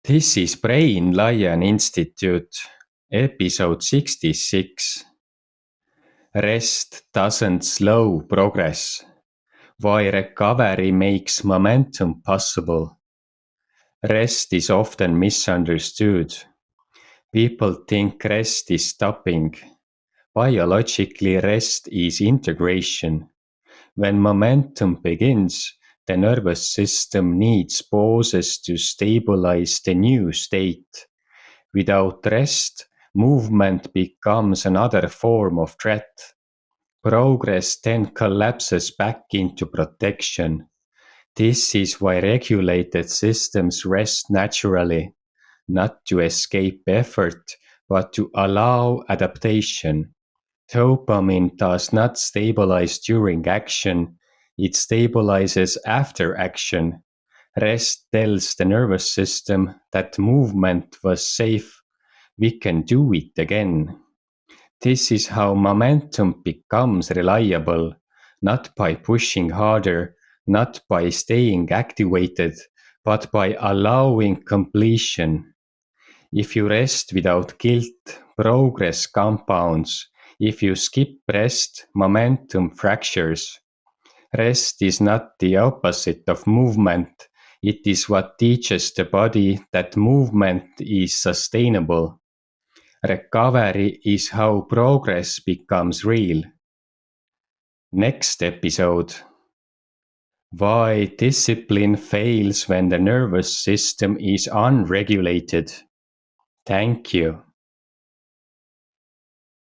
This is Brain Lion Institute, episode 66. Rest doesn't slow progress. Why recovery makes momentum possible. Rest is often misunderstood. People think rest is stopping. Biologically, rest is integration. When momentum begins, the nervous system needs pauses to stabilize the new state. Without rest, movement becomes another form of threat. Progress then collapses back into protection. This is why regulated systems rest naturally, not to escape effort, but to allow adaptation. Dopamine does not stabilize during action, it stabilizes after action. Rest tells the nervous system that movement was safe. We can do it again. This is how momentum becomes reliable, not by pushing harder, not by staying activated, but by allowing completion. If you rest without guilt, progress compounds. If you skip rest, momentum fractures. Rest is not the opposite of movement. It is what teaches the body that movement is sustainable. Recovery is how progress becomes real. Next episode. Why discipline fails when the nervous system is unregulated. Thank you.